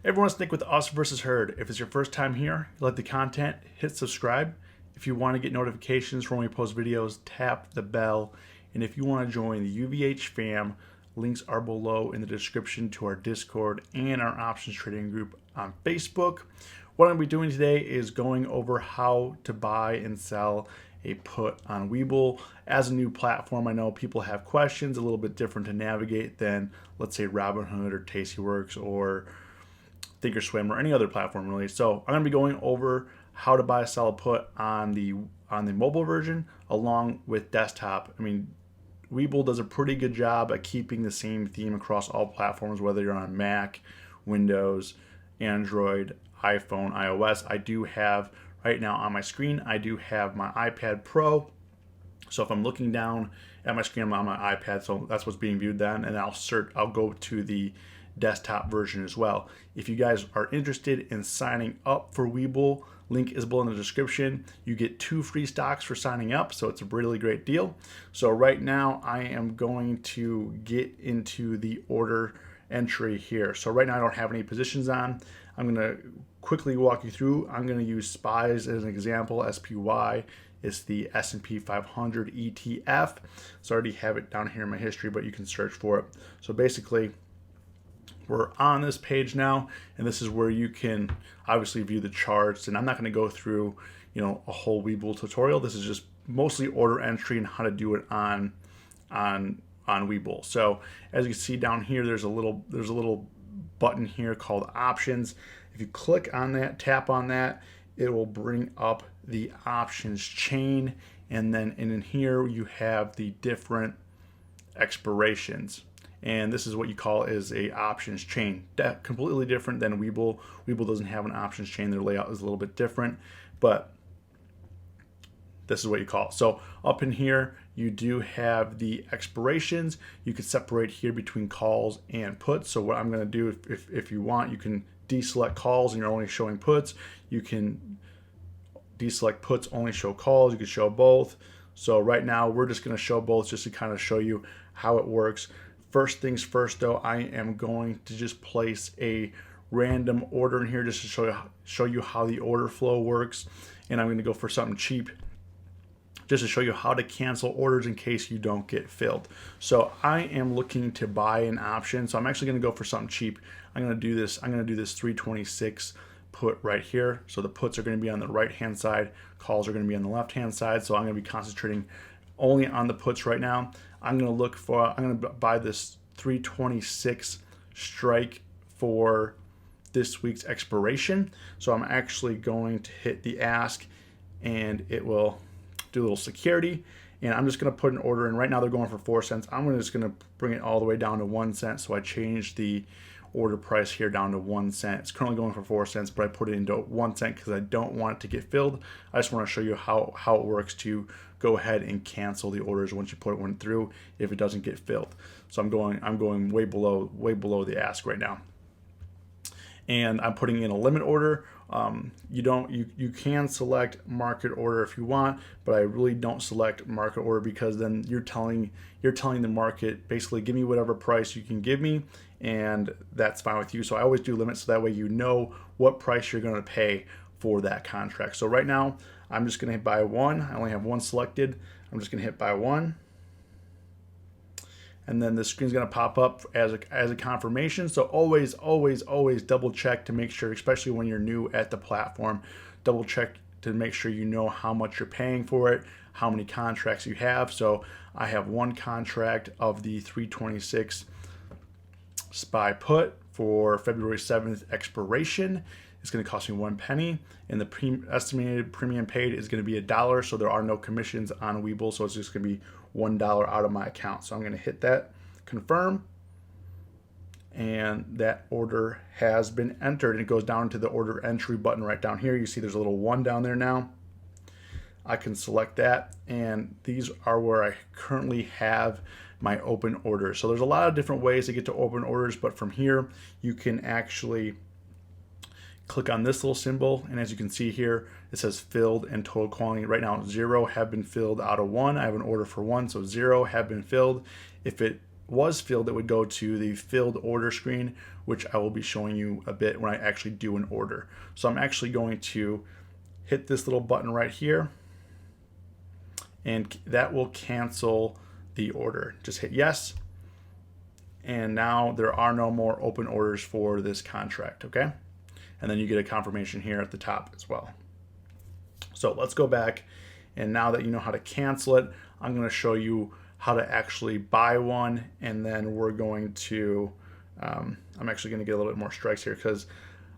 Everyone, stick with Us versus Herd. If it's your first time here, you like the content, hit subscribe. If you want to get notifications from when we post videos, tap the bell. And if you want to join the UVH fam, links are below in the description to our Discord and our options trading group on Facebook. What I'm going to be doing today is going over how to buy and sell a put on Webull. As a new platform, I know people have questions, a little bit different to navigate than, let's say, Robinhood or Tastyworks or Thinkorswim or any other platform really. So I'm going to be going over how to buy, sell a put on the mobile version along with desktop. I mean, Webull does a pretty good job at keeping the same theme across all platforms, whether you're on Mac, Windows, Android, iPhone, iOS. I do have right now on my screen, I do have my iPad Pro. So if I'm looking down at my screen, I'm on my iPad, so that's what's being viewed then, and I'll go to the desktop version as well. If you guys are interested in signing up for Webull, link is below in the description. You get 2 free stocks for signing up, so it's a really great deal. So right now I am going to get into the order entry here. So right now I don't have any positions on. I'm going to quickly walk you through. I'm going to use SPYs as an example. SPY is the S&P 500 ETF. So I already have it down here in my history, but you can search for it. So basically, we're on this page now, and this is where you can obviously view the charts. And I'm not going to go through, a whole Webull tutorial. This is just mostly order entry and how to do it on Webull. So as you can see down here, there's a little button here called options. If you click on that, tap on that, it will bring up the options chain, and then in here you have the different expirations. And this is what you call is a options chain. Completely different than Webull. Webull doesn't have an options chain. Their layout is a little bit different, but this is what you call it. So up in here, you do have the expirations. You could separate here between calls and puts. So what I'm going to do, if you want, you can deselect calls and you're only showing puts. You can deselect puts, only show calls. You can show both. So right now, we're just going to show both just to kind of show you how it works. First things first, though, I am going to just place a random order in here just to show you how the order flow works. And I'm going to go for something cheap just to show you how to cancel orders in case you don't get filled. So I am looking to buy an option. So I'm actually going to go for something cheap. I'm going to do this 326 put right here. So the puts are going to be on the right hand side, calls are going to be on the left hand side. So I'm going to be concentrating only on the puts right now. I'm going to buy this 326 strike for this week's expiration. So I'm actually going to hit the ask, and it will do a little security. And I'm just going to put an order in. Right now they're going for 4 cents. I'm just going to bring it all the way down to 1 cent. So I changed the order price here down to 1 cent. It's currently going for 4 cents, but I put it into 1 cent because I don't want it to get filled. I just want to show you how it works to go ahead and cancel the orders once you put one through if it doesn't get filled. So I'm going way below the ask right now, and I'm putting in a limit order. You can select market order if you want, but I really don't select market order because then you're telling the market basically give me whatever price you can give me, and that's fine with you. So I always do limits so that way you know what price you're going to pay for that contract. So right now I'm just going to hit buy one. I only have one selected. I'm just going to hit buy one. And then the screen's going to pop up as a confirmation. So always double check to make sure, especially when you're new at the platform, double check to make sure you know how much you're paying for it, how many contracts you have. So I have one contract of the 326 SPY put for February 7th expiration. It's going to cost me 1 penny, and the estimated premium paid is going to be $1. So there are no commissions on Webull, so it's just going to be $1 out of my account. So I'm going to hit that confirm, and that order has been entered. And it goes down to the order entry button right down here. You see there's a little 1 down there now. I can select that, and these are where I currently have my open orders. So there's a lot of different ways to get to open orders, but from here you can actually click on this little symbol, and as you can see here, it says filled and total quantity. Right now 0 have been filled out of 1. I have an order for 1, so 0 have been filled. If it was filled, it would go to the filled order screen, which I will be showing you a bit when I actually do an order. So I'm actually going to hit this little button right here, and that will cancel the order. Just hit yes, and now there are no more open orders for this contract, okay? And then you get a confirmation here at the top as well. So let's go back, and now that you know how to cancel it, I'm going to show you how to actually buy one, and then we're going to, I'm actually going to get a little bit more strikes here because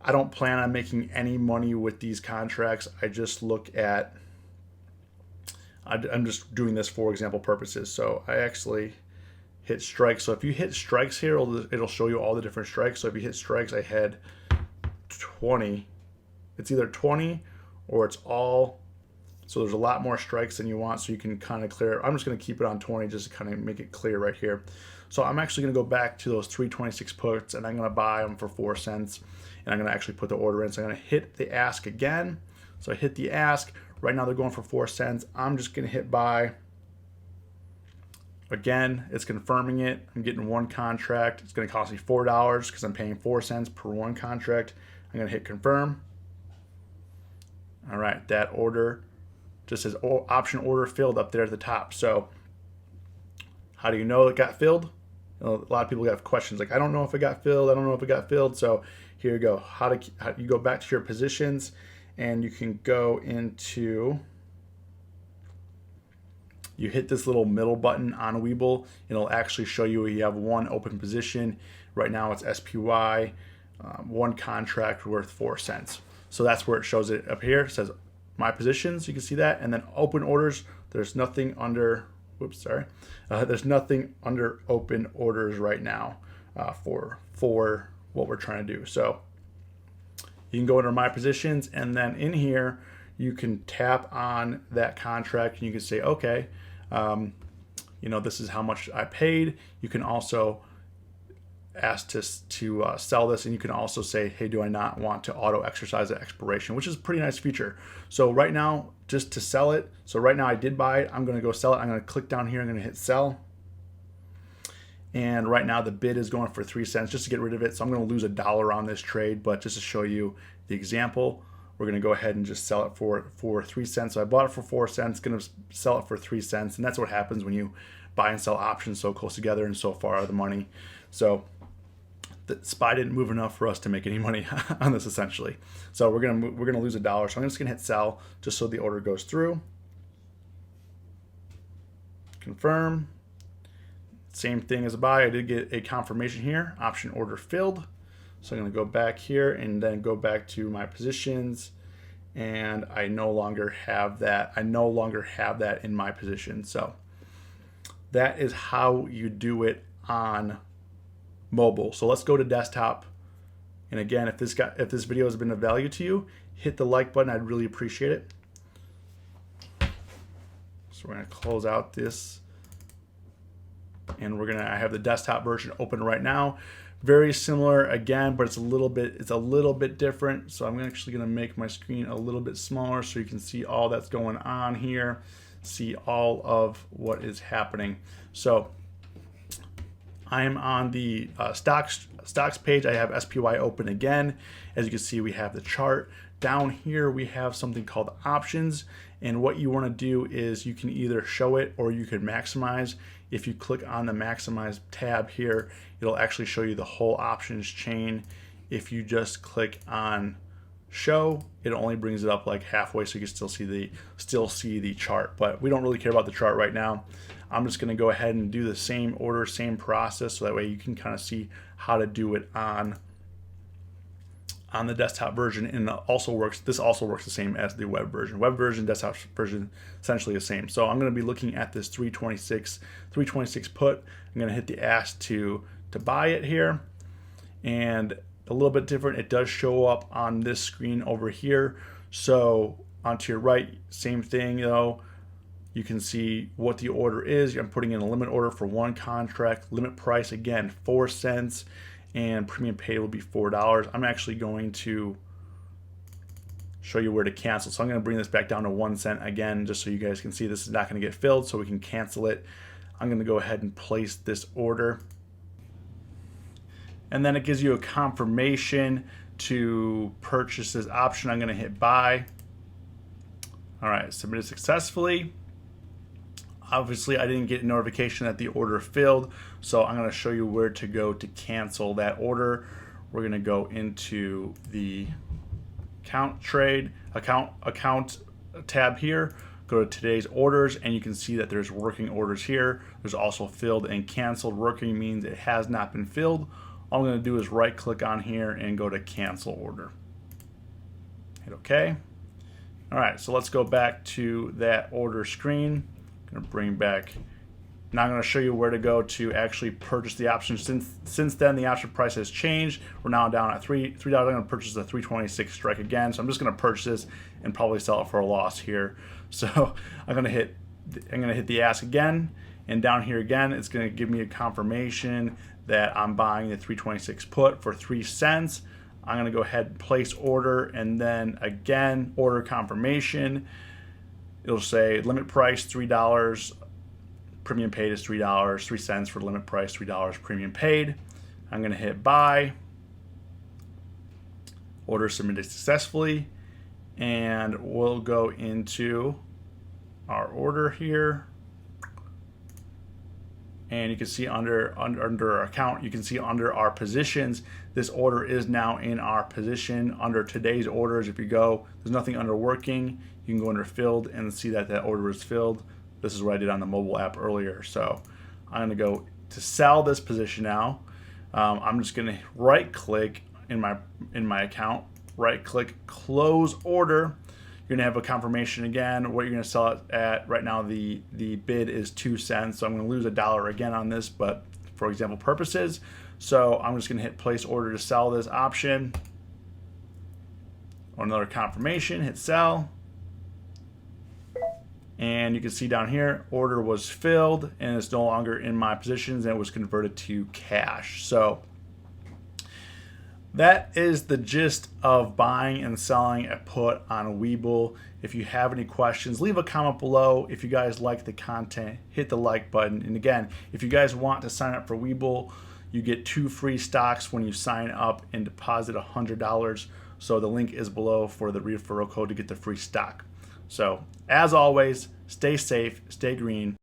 I don't plan on making any money with these contracts. I just look at, I'm just doing this for example purposes. So I actually hit strikes. So if you hit strikes here, it'll show you all the different strikes. So if you hit strikes, I had 20. It's either 20 or it's all. So there's a lot more strikes than you want, so you can kind of clear. I'm just going to keep it on 20 just to kind of make it clear right here. So I'm actually going to go back to those 326 puts, and I'm going to buy them for 4 cents, and I'm going to actually put the order in. So I'm going to hit the ask again. So I hit the ask. Right now they're going for 4 cents. I'm just going to hit buy. Again, it's confirming it. I'm getting one contract. It's going to cost me $4 because I'm paying 4 cents per one contract. I'm going to hit confirm. All right, that order just says option order filled up there at the top. So how do you know it got filled? A lot of people have questions like, I don't know if it got filled. I don't know if it got filled. So here you go. How you go back to your positions, and you can go into, you hit this little middle button on Webull. It'll actually show you have one open position. Right now it's SPY, one contract worth 4 cents. So that's where it shows it up here. It says my positions, you can see that, and then open orders. There's nothing under. Whoops, sorry. There's nothing under open orders right now for what we're trying to do. So you can go under my positions, and then in here you can tap on that contract, and you can say, okay, this is how much I paid. You can also ask to sell this, and you can also say, hey, do I not want to auto exercise at expiration, which is a pretty nice feature. So right now, just to sell it, so right now I did buy it, I'm going to go sell it. I'm going to click down here, I'm going to hit sell, and right now the bid is going for 3 cents just to get rid of it. So I'm going to lose $1 on this trade, but just to show you the example, we're going to go ahead and just sell it for 3 cents. So I bought it for 4 cents, going to sell it for 3 cents, and that's what happens when you buy and sell options so close together and so far out of the money. So the SPY didn't move enough for us to make any money on this essentially. So we're gonna lose $1. So I'm just gonna hit sell just so the order goes through. Confirm. Same thing as a buy. I did get a confirmation here. Option order filled. So I'm gonna go back here and then go back to my positions, and I no longer have that. I no longer have that in my position. So that is how you do it on mobile. So let's go to desktop. And again, if this video has been of value to you, hit the like button. I'd really appreciate it. So we're going to close out this, and I have the desktop version open right now. Very similar again, but it's a little bit different. So I'm actually going to make my screen a little bit smaller so you can see all that's going on here, see all of what is happening. So I am on the stocks page. I have SPY open again. As you can see, we have the chart. Down here, we have something called options. And what you want to do is you can either show it or you can maximize. If you click on the maximize tab here, it'll actually show you the whole options chain. If you just click on show, it only brings it up like halfway, so you can still see the chart. But we don't really care about the chart right now. I'm just going to go ahead and do the same order, same process, so that way you can kind of see how to do it on the desktop version. And this also works the same as the web version. Web version, desktop version, essentially the same. So I'm going to be looking at this 326 put. I'm going to hit the ask to buy it here, and a little bit different. It does show up on this screen over here. So onto your right, same thing though. You can see what the order is. I'm putting in a limit order for one contract. Limit price, again, 4 cents, and premium paid will be $4. I'm actually going to show you where to cancel. So I'm going to bring this back down to 1 cent again, just so you guys can see this is not going to get filled, so we can cancel it. I'm going to go ahead and place this order. And then it gives you a confirmation to purchase this option. I'm going to hit buy. All right, submitted successfully. Obviously, I didn't get a notification that the order filled, so I'm going to show you where to go to cancel that order. We're going to go into the account tab here, go to today's orders, and you can see that there's working orders here. There's also filled and canceled. Working means it has not been filled. All I'm going to do is right click on here and go to cancel order. Hit OK. All right, so let's go back to that order screen. I'm going to bring back. Now I'm going to show you where to go to actually purchase the option. Since then, the option price has changed. We're now down at $3. I'm going to purchase the 326 strike again. So I'm just going to purchase this and probably sell it for a loss here. So I'm going to hit the ask again, and down here again, it's going to give me a confirmation that I'm buying the 326 put for 3 cents. I'm going to go ahead and place order, and then again, order confirmation. It'll say limit price $3. Premium paid is $3, 3 cents for limit price, $3 premium paid. I'm going to hit buy. Order submitted successfully. And we'll go into our order here. And you can see under our account, you can see under our positions, this order is now in our position. Under today's orders, if you go, there's nothing under working. You can go under filled and see that that order is filled. This is what I did on the mobile app earlier. So I'm going to go to sell this position now. I'm just going to right click in my account, right click, close order. You're going to have a confirmation again what you're going to sell it at. Right now the bid is 2 cents, so I'm going to lose $1 again on this, but for example purposes. So I'm just going to hit place order to sell this option. Or another confirmation, hit sell. And you can see down here, order was filled and it's no longer in my positions, and it was converted to cash. So that is the gist of buying and selling a put on Webull. If you have any questions, leave a comment below. If you guys like the content, hit the like button. And again, if you guys want to sign up for Webull, you get 2 free stocks when you sign up and deposit $100. So the link is below for the referral code to get the free stock. So as always, stay safe, stay green.